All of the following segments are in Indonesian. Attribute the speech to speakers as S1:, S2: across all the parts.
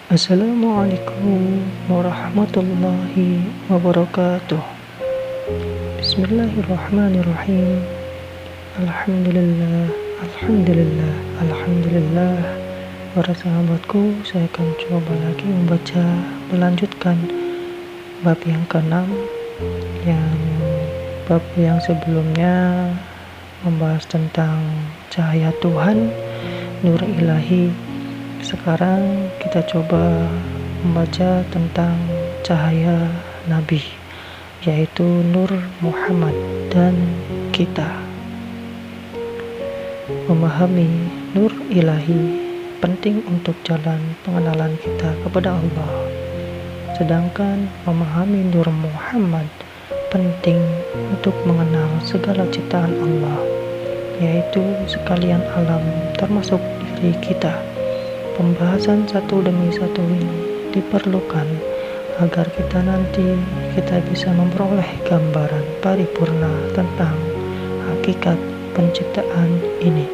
S1: Assalamualaikum warahmatullahi wabarakatuh. Bismillahirrahmanirrahim. Alhamdulillah, alhamdulillah, alhamdulillah. Para sahabatku, saya akan coba lagi melanjutkan bab yang ke-6, bab yang sebelumnya membahas tentang cahaya Tuhan, nur ilahi. Sekarang kita coba membaca tentang cahaya Nabi, yaitu Nur Muhammad dan kita. Memahami nur ilahi penting untuk jalan pengenalan kita kepada Allah. Sedangkan memahami Nur Muhammad penting untuk mengenal segala ciptaan Allah, yaitu sekalian alam termasuk diri kita. Pembahasan satu demi satu ini diperlukan agar kita bisa memperoleh gambaran paripurna tentang hakikat penciptaan ini.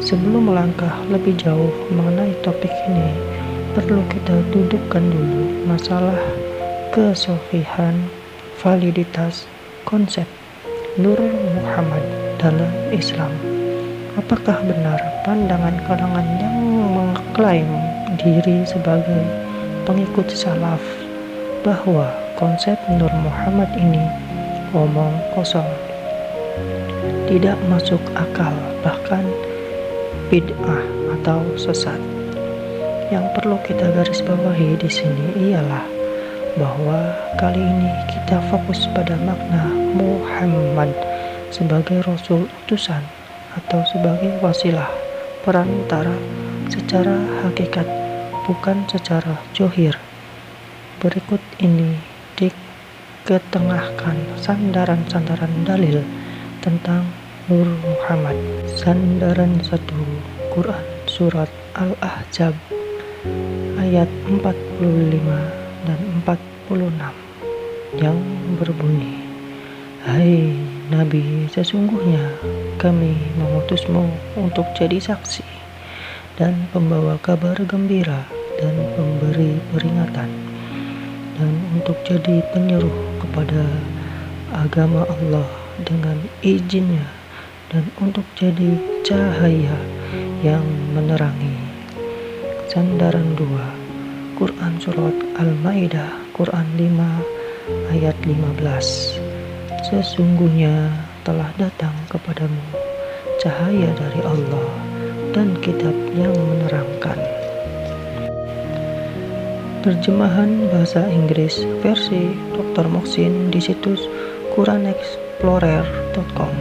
S1: Sebelum melangkah lebih jauh mengenai topik ini, perlu kita dudukkan dulu masalah kesohihan validitas konsep Nur Muhammad dalam Islam. Apakah benar pandangan kalangan yang mengklaim diri sebagai pengikut salaf bahwa konsep Nur Muhammad ini omong kosong, tidak masuk akal, bahkan bid'ah atau sesat? Yang perlu kita garis bawahi di sini ialah bahwa kali ini kita fokus pada makna Muhammad sebagai Rasul utusan atau sebagai wasilah perantara secara hakikat, bukan secara zohir. Berikut ini diketengahkan sandaran-sandaran dalil tentang Nur Muhammad. Sandaran 1, Quran Surat Al-Ahzab ayat 45 dan 46 yang berbunyi, "Hai Nabi, sesungguhnya kami mengutusmu untuk jadi saksi dan pembawa kabar gembira dan pemberi peringatan, dan untuk jadi penyeru kepada agama Allah dengan izinnya, dan untuk jadi cahaya yang menerangi." Sandaran 2, Quran Surat Al-Maidah, Quran 5 ayat 15, "Sesungguhnya telah datang kepadamu cahaya dari Allah dan kitab yang menerangkan." Terjemahan bahasa Inggris versi Dr. Moksin di situs quranexplorer.com.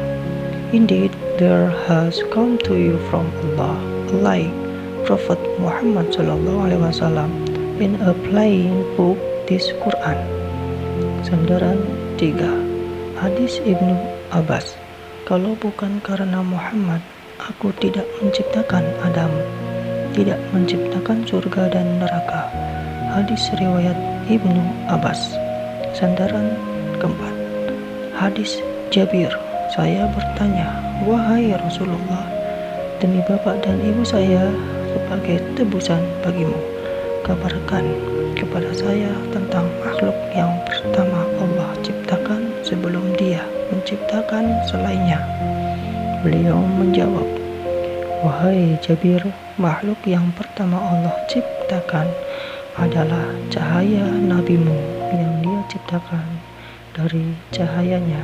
S1: "Indeed, there has come to you from Allah like Prophet Muhammad SAW in a plain book, this Quran." Sandaran 3, hadis Ibnu Abbas, "Kalau bukan karena Muhammad, aku tidak menciptakan Adam, tidak menciptakan surga dan neraka." Hadis riwayat Ibnu Abbas. Sandaran keempat, hadis Jabir, "Saya bertanya, wahai Rasulullah, demi bapak dan ibu saya sebagai tebusan bagimu, kabarkan kepada saya tentang makhluk yang pertama Allah ciptakan sebelum Dia menciptakan selainnya." Beliau menjawab, "Wahai Jabir, makhluk yang pertama Allah ciptakan adalah cahaya nabimu yang Dia ciptakan dari cahayanya.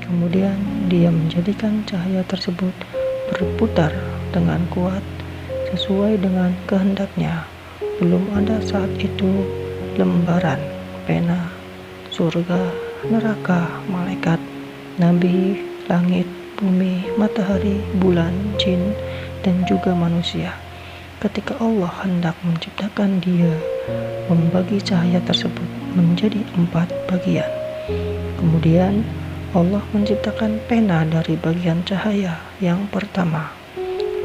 S1: Kemudian Dia menjadikan cahaya tersebut berputar dengan kuat sesuai dengan kehendaknya. Belum ada saat itu lembaran, pena, surga, neraka, malaikat, nabi, langit, bumi, matahari, bulan, jin, dan juga manusia. Ketika Allah hendak menciptakan Dia membagi cahaya tersebut menjadi 4 bagian. Kemudian Allah menciptakan pena dari bagian cahaya yang pertama,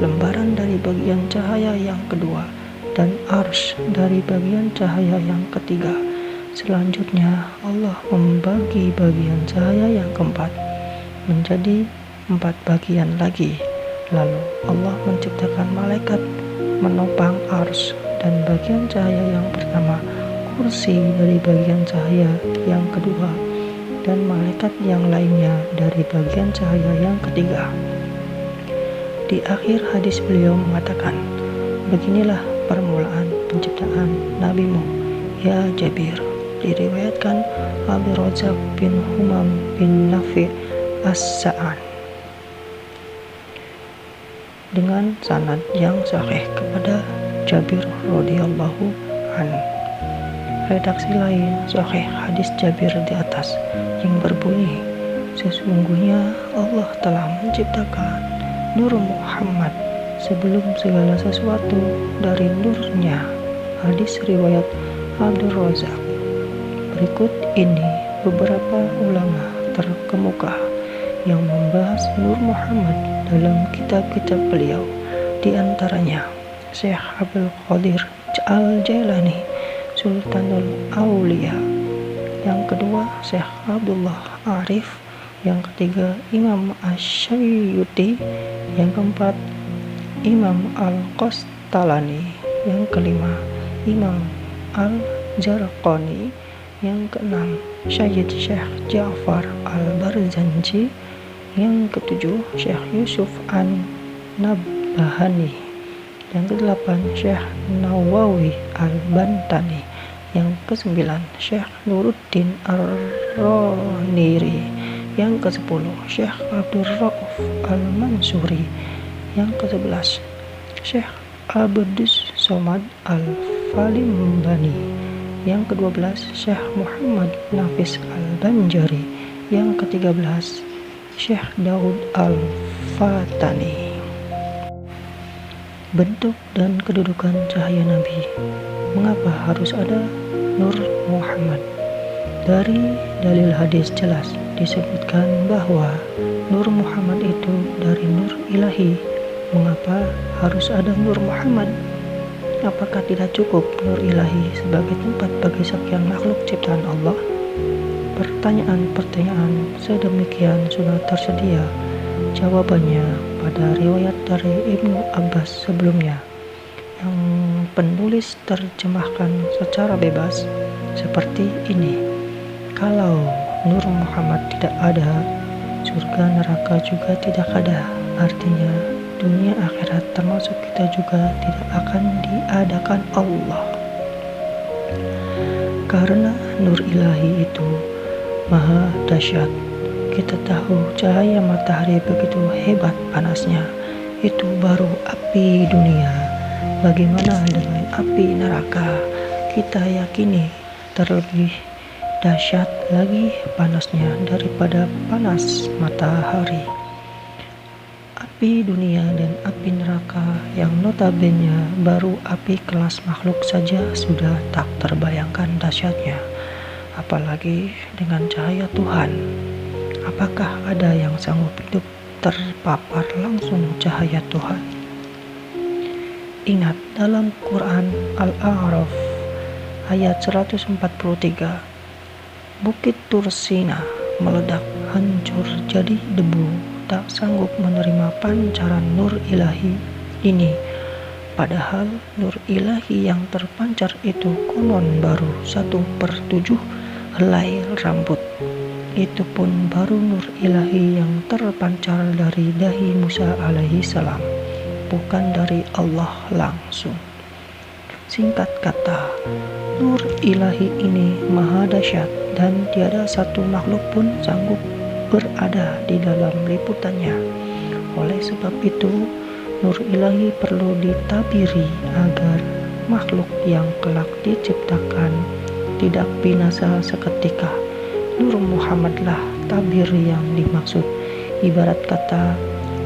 S1: lembaran dari bagian cahaya yang kedua, dan arsy dari bagian cahaya yang ketiga. Selanjutnya Allah membagi bagian cahaya yang keempat menjadi 4 bagian lagi. Lalu Allah menciptakan malaikat menopang ars, dan bagian cahaya yang pertama kursi dari bagian cahaya yang kedua, dan malaikat yang lainnya dari bagian cahaya yang ketiga. Di akhir hadis beliau mengatakan, beginilah permulaan penciptaan nabimu, ya Jabir. Diriwayatkan Abi Razak bin Humam bin Nafi As-Sa'an dengan sanad yang sahih kepada Jabir radhiyallahu anhu. Redaksi lain sahih hadis Jabir di atas yang berbunyi, sesungguhnya Allah telah menciptakan Nur Muhammad sebelum segala sesuatu dari nurnya. Hadis riwayat Abdul Razak. Berikut ini beberapa ulama terkemuka yang membahas Nur Muhammad dalam kitab-kitab beliau. Di antaranya Syekh Abdul Qadir Al-Jailani, Sultanul Aulia. Yang kedua Syekh Abdullah Arif. Yang ketiga Imam Asy-Syafi'i. Yang keempat Imam Al-Qastalani. Yang kelima Imam Al-Zarqani. Yang keenam Syekh Ja'far Al-Barzanji. Yang ketujuh Syekh Yusuf An-Nabhani. Yang kedelapan Syekh Nawawi Al-Bantani. Yang kesembilan Syekh Nuruddin Ar-Raniri. Yang kesepuluh Syekh Abdul Rauf Al-Mansuri. Yang kesebelas Syekh Abdus Somad Al-Falimbani. Yang ke-12 Syekh Muhammad Nafis Al-Banjari. Yang ke-13 Syekh Daud Al-Fatani. Bentuk dan kedudukan cahaya Nabi. Mengapa harus ada Nur Muhammad? Dari dalil hadis jelas disebutkan bahwa Nur Muhammad itu dari Nur Ilahi. Mengapa harus ada Nur Muhammad? Apakah tidak cukup Nur Ilahi sebagai tempat bagi sekian makhluk ciptaan Allah? Pertanyaan-pertanyaan sedemikian sudah tersedia jawabannya pada riwayat dari Ibnu Abbas sebelumnya, yang penulis terjemahkan secara bebas seperti ini. Kalau Nur Muhammad tidak ada, surga neraka juga tidak ada. Artinya dunia akhirat termasuk kita juga tidak akan diadakan Allah. Karena Nur Ilahi itu maha dahsyat. Kita tahu cahaya matahari begitu hebat panasnya. Itu baru api dunia. Bagaimana dengan api neraka? Kita yakini terlebih dahsyat lagi panasnya daripada panas matahari. Api dunia dan api neraka yang notabene baru api kelas makhluk saja sudah tak terbayangkan dahsyatnya, apalagi dengan cahaya Tuhan. Apakah ada yang sanggup hidup terpapar langsung cahaya Tuhan? Ingat dalam Quran Al-A'raf ayat 143, Bukit Tursina meledak hancur jadi debu, tak sanggup menerima pancaran Nur Ilahi ini. Padahal Nur Ilahi yang terpancar itu konon baru 1/7 helai rambut. Itu pun baru Nur Ilahi yang terpancar dari dahi Musa alaihi salam, bukan dari Allah langsung. Singkat kata, Nur Ilahi ini maha dahsyat dan tiada satu makhluk pun sanggup berada di dalam liputannya. Oleh sebab itu, Nur Ilahi perlu ditabiri agar makhluk yang kelak diciptakan tidak binasa seketika. Nur Muhammadlah tabir yang dimaksud. Ibarat kata,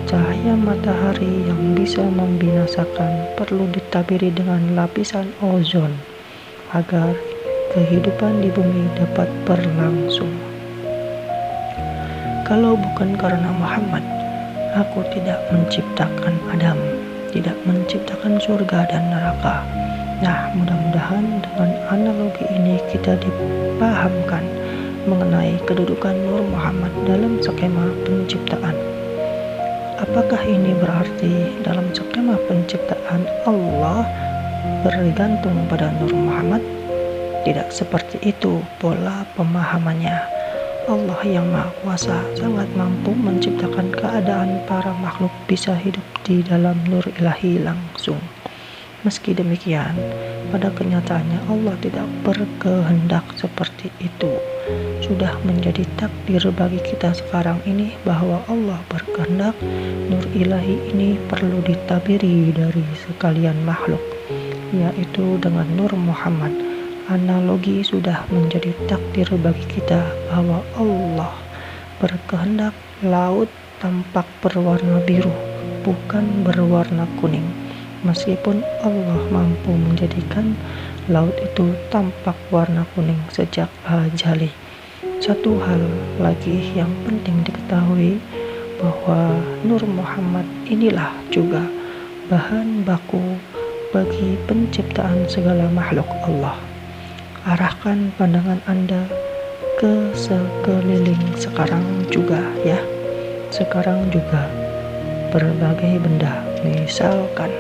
S1: cahaya matahari yang bisa membinasakan perlu ditabiri dengan lapisan ozon agar kehidupan di bumi dapat berlangsung. Kalau bukan karena Muhammad, aku tidak menciptakan Adam, tidak menciptakan surga dan neraka. Nah, mudah-mudahan dengan analogi ini kita dipahamkan mengenai kedudukan Nur Muhammad dalam skema penciptaan. Apakah ini berarti dalam skema penciptaan Allah bergantung pada Nur Muhammad? Tidak seperti itu pola pemahamannya. Allah yang Maha Kuasa sangat mampu menciptakan keadaan para makhluk bisa hidup di dalam nur ilahi langsung. Meski demikian, pada kenyataannya Allah tidak berkehendak seperti itu. Sudah menjadi takdir bagi kita sekarang ini bahwa Allah berkehendak nur ilahi ini perlu ditabiri dari sekalian makhluk, yaitu dengan Nur Muhammad. Analogi sudah menjadi takdir bagi kita bahwa Allah berkehendak laut tampak berwarna biru, bukan berwarna kuning. Meskipun Allah mampu menjadikan laut itu tampak warna kuning sejak azali. Satu hal lagi yang penting diketahui bahwa Nur Muhammad inilah juga bahan baku bagi penciptaan segala makhluk Allah. Arahkan pandangan Anda ke sekeliling sekarang juga ya. Sekarang juga berbagai benda, misalkan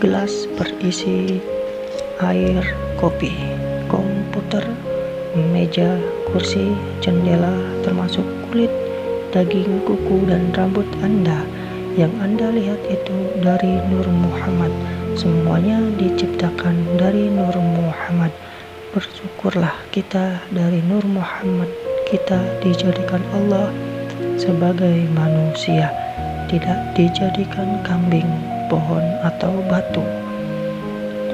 S1: gelas berisi air kopi, komputer, meja, kursi, jendela, termasuk kulit, daging, kuku, dan rambut Anda. Yang Anda lihat itu dari Nur Muhammad. Semuanya diciptakan dari Nur Muhammad. Bersyukurlah kita dari Nur Muhammad. Kita dijadikan Allah sebagai manusia, tidak dijadikan kambing, pohon, atau batu.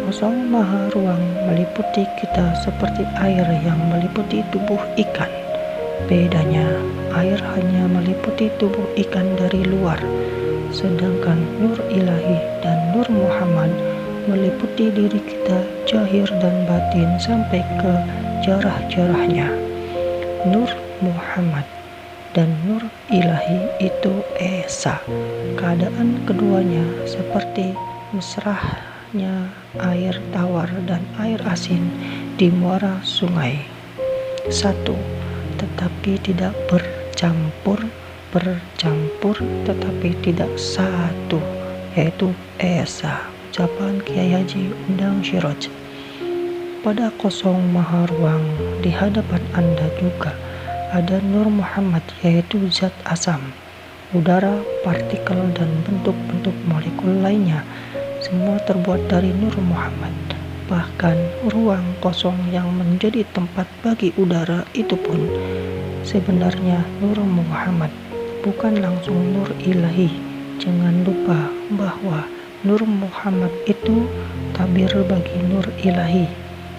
S1: Kosong maha ruang meliputi kita seperti air yang meliputi tubuh ikan. Bedanya, air hanya meliputi tubuh ikan dari luar, sedangkan Nur Ilahi dan Nur Muhammad meliputi diri kita zahir dan batin sampai ke jarah-jarahnya. Nur Muhammad dan Nur Ilahi itu esa. Keadaan keduanya seperti mesrahnya air tawar dan air asin di muara sungai. Satu, tetapi tidak bercampur tetapi tidak satu, yaitu esa. Ucapan Kiai Haji Undang Syiroj. Pada kosong maha ruang di hadapan Anda juga ada Nur Muhammad, yaitu zat asam, udara, partikel, dan bentuk-bentuk molekul lainnya. Semua terbuat dari Nur Muhammad. Bahkan ruang kosong yang menjadi tempat bagi udara itu pun sebenarnya Nur Muhammad, bukan langsung Nur Ilahi. Jangan lupa bahwa Nur Muhammad itu tabir bagi Nur Ilahi.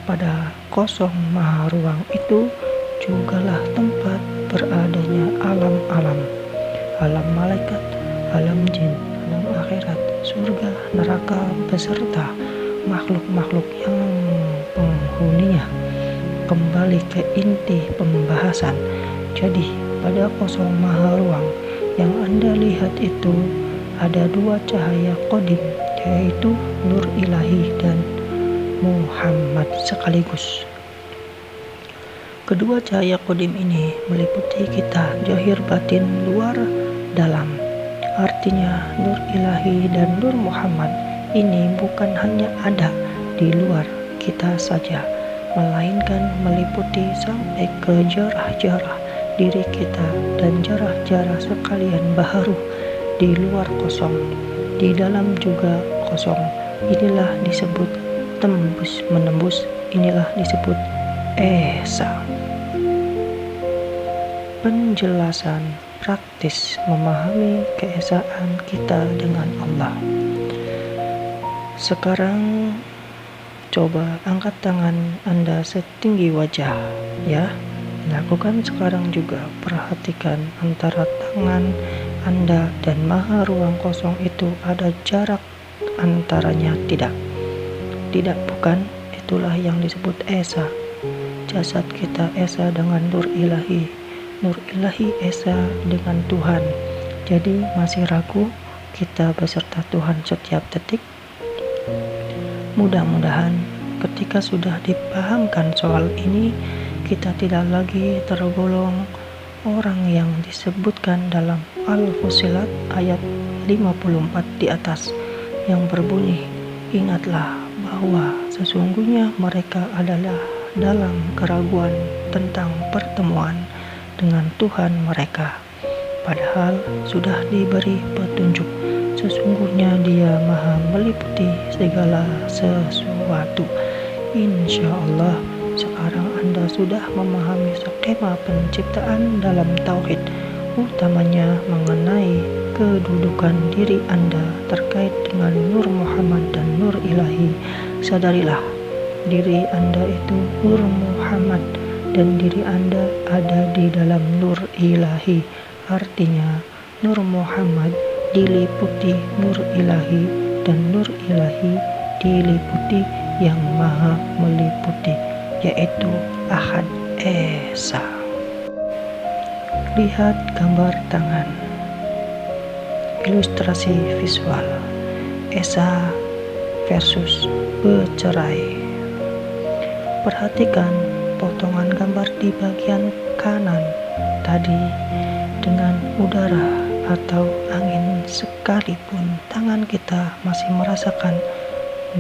S1: Pada kosong maha ruang itu jugalah tempat beradanya alam-alam, alam malaikat, alam jin, alam akhirat, surga, neraka, beserta makhluk-makhluk yang penghuninya. Kembali ke inti pembahasan. Jadi pada kosong maha ruang yang Anda lihat itu ada dua cahaya qadim, yaitu Nur Ilahi dan Muhammad sekaligus. Kedua cahaya qadim ini meliputi kita zahir, batin, luar, dalam. Artinya Nur Ilahi dan Nur Muhammad ini bukan hanya ada di luar kita saja, melainkan meliputi sampai ke jarah-jarah diri kita dan jarah-jarah sekalian baharu di luar kosong, di dalam juga kosong. Inilah disebut tembus menembus, inilah disebut esa. Penjelasan praktis memahami keesaan kita dengan Allah. Sekarang coba angkat tangan Anda setinggi wajah ya. Lakukan sekarang juga. Perhatikan antara tangan Anda dan maha ruang kosong itu ada jarak antaranya. Tidak, bukan. Itulah yang disebut esa. Jasad kita esa dengan Nur Ilahi. Nur Ilahi esa dengan Tuhan. Jadi masih ragu kita beserta Tuhan setiap detik? Mudah-mudahan ketika sudah dipahamkan soal ini, kita tidak lagi tergolong orang yang disebutkan dalam Al-Fussilat ayat 54 di atas, yang berbunyi, "Ingatlah bahwa sesungguhnya mereka adalah dalam keraguan tentang pertemuan dengan Tuhan mereka, padahal sudah diberi petunjuk. Sesungguhnya Dia Maha meliputi segala sesuatu." Insya Allah sekarang Anda sudah memahami skema penciptaan dalam tauhid, utamanya mengenai kedudukan diri Anda terkait dengan Nur Muhammad dan Nur Ilahi. Sadarilah, diri Anda itu Nur Muhammad dan diri Anda ada di dalam Nur Ilahi. Artinya, Nur Muhammad diliputi Nur Ilahi dan Nur Ilahi diliputi yang Maha meliputi, yaitu Ahad Esa. Lihat gambar tangan. Ilustrasi visual Esa versus bercerai. Perhatikan potongan gambar di bagian kanan tadi. Dengan udara atau angin sekalipun tangan kita masih merasakan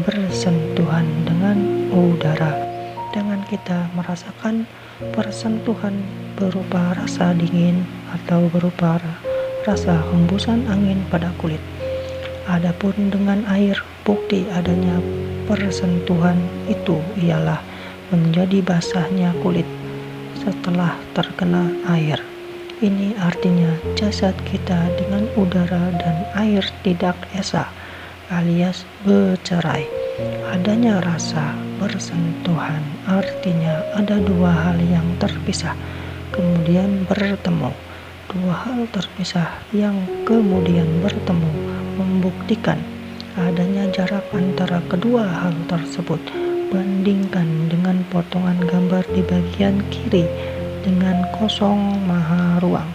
S1: bersentuhan dengan udara. Tangan kita merasakan persentuhan berupa rasa dingin atau berupa rasa hembusan angin pada kulit. Adapun dengan air, bukti adanya persentuhan itu ialah menjadi basahnya kulit setelah terkena air. Ini artinya jasad kita dengan udara dan air tidak esa alias bercerai. Adanya rasa bersentuhan artinya ada dua hal yang terpisah kemudian bertemu. Dua hal terpisah yang kemudian bertemu membuktikan adanya jarak antara kedua hal tersebut. Bandingkan dengan potongan gambar di bagian kiri dengan kosong maha ruang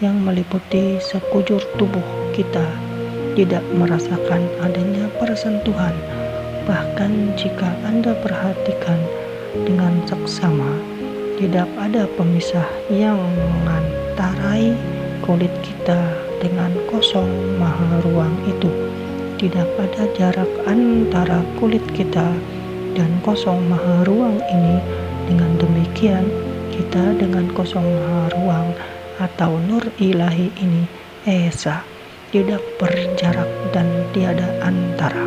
S1: yang meliputi sekujur tubuh kita, tidak merasakan adanya persentuhan. Bahkan jika Anda perhatikan dengan seksama, tidak ada pemisah yang mengantarai kulit kita dengan kosong maha ruang itu. Tidak ada jarak antara kulit kita dan kosong maha ruang ini. Dengan demikian, kita dengan kosong maha ruang atau Nur Ilahi ini Esa, tidak berjarak dan tiada antara.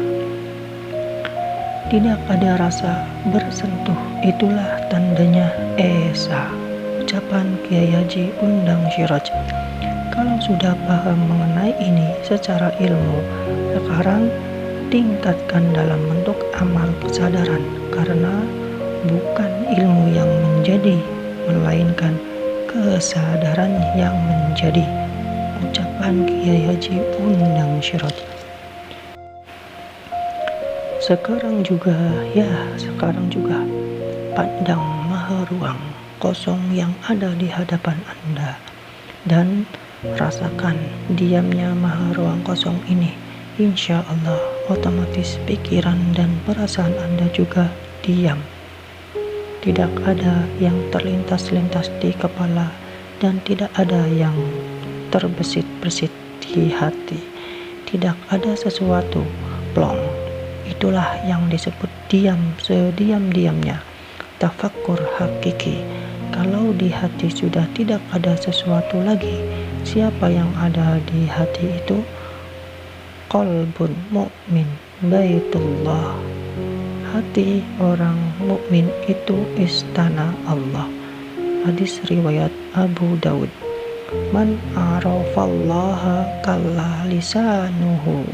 S1: Tidak ada rasa bersentuh, itulah tandanya Esa. Ucapan Kiai Haji Undang Syiraj. Kalau sudah paham mengenai ini secara ilmu, sekarang tingkatkan dalam bentuk amal kesadaran, karena bukan ilmu yang menjadi, melainkan kesadaran yang menjadi. Ucapan Kiai Haji Undang Syiraj. Sekarang juga pandang maha ruang kosong yang ada di hadapan Anda dan rasakan diamnya maha ruang kosong ini. Insya Allah otomatis pikiran dan perasaan Anda juga diam. Tidak ada yang terlintas-lintas di kepala dan tidak ada yang terbesit-besit di hati. Tidak ada sesuatu plong. Itulah yang disebut diam sediam-diamnya. Tafakkur hakiki. Kalau di hati sudah tidak ada sesuatu lagi, siapa yang ada di hati itu? Qalbun mu'min baitullah. Hati orang mukmin itu istana Allah. Hadis riwayat Abu Daud. Man arafallaha kalla lisanuhu.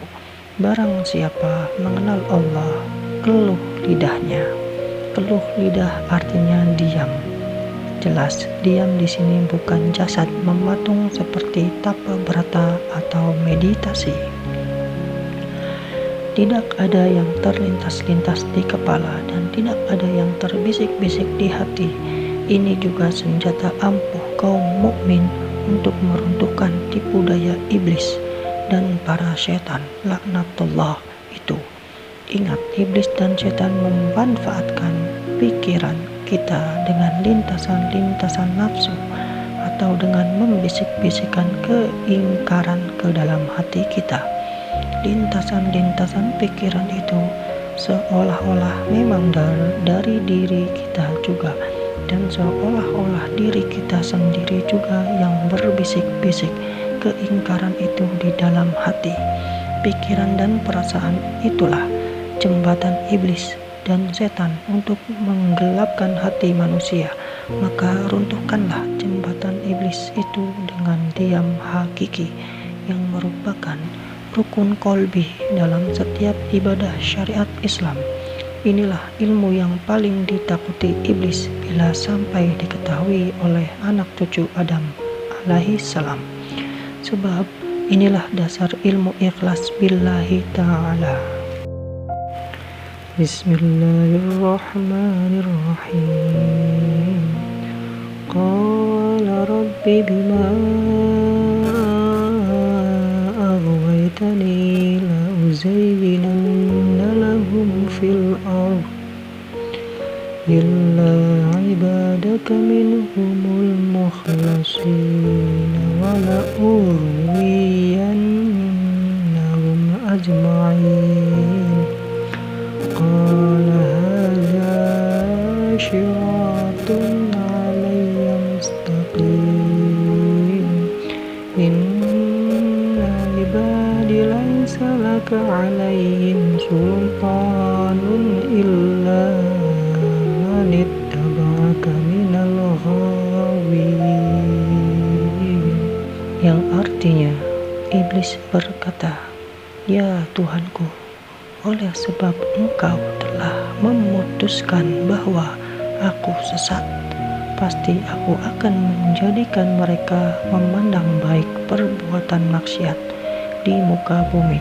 S1: Barang siapa mengenal Allah, keluh lidahnya. Keluh lidah artinya diam. Jelas, diam di sini bukan jasad mematung seperti tapa brata atau meditasi. Tidak ada yang terlintas-lintas di kepala dan tidak ada yang terbisik-bisik di hati. Ini juga senjata ampuh kaum mukmin untuk meruntuhkan tipu daya iblis dan para setan laknatullah itu. Ingat, iblis dan setan memanfaatkan pikiran kita dengan lintasan-lintasan nafsu atau dengan membisik-bisikkan keingkaran ke dalam hati kita. Lintasan-lintasan pikiran itu seolah-olah memang dari diri kita juga, dan seolah-olah diri kita sendiri juga yang berbisik-bisik keingkaran itu di dalam hati. Pikiran dan perasaan itulah jembatan iblis dan setan untuk menggelapkan hati manusia. Maka runtuhkanlah jembatan iblis itu dengan diam hakiki, yang merupakan rukun kolbi dalam setiap ibadah syariat Islam. Inilah ilmu yang paling ditakuti iblis bila sampai diketahui oleh anak cucu Adam alaihi salam. Sebab inilah dasar ilmu ikhlas billahi ta'ala. Bismillahirrahmanirrahim. Qala rabbi bima aghwaytani la uzayyinanna lahum fil ardh illa ibadaka minhumul mukhlasin wa la urwiyannahum ajma'in. Qala hadza syiratun 'alayya mustaqim. Inna ibadi laysa laka 'alayhim sultanun illa man ittaba'aka minal ghawin. Yang artinya, iblis berkata, "Ya Tuhanku, oleh sebab Engkau telah memutuskan bahwa aku sesat, pasti aku akan menjadikan mereka memandang baik perbuatan maksiat di muka bumi,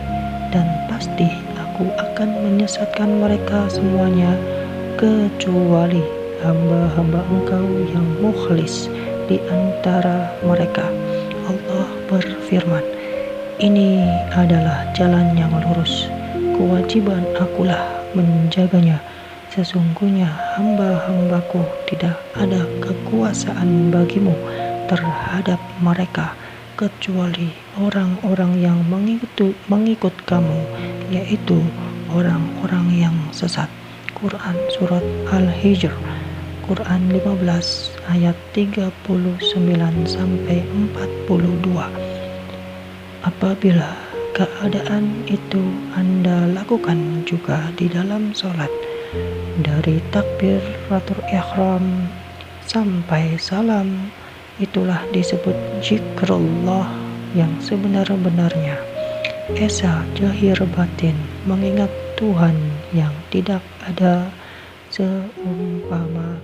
S1: dan pasti aku akan menyesatkan mereka semuanya kecuali hamba-hamba Engkau yang mukhlis di antara mereka." Allah berfirman, "Ini adalah jalan yang lurus. Kewajiban akulah menjaganya. Sesungguhnya hamba-hambaku tidak ada kekuasaan bagimu terhadap mereka kecuali orang-orang yang mengikut kamu, yaitu orang-orang yang sesat." Quran Surat Al-Hijr, Quran 15 ayat 39-42. Apabila keadaan itu Anda lakukan juga di dalam sholat, dari takbiratul ihram sampai salam, itulah disebut zikrullah yang sebenar-benarnya. Esa jahir batin mengingat Tuhan yang tidak ada seumpama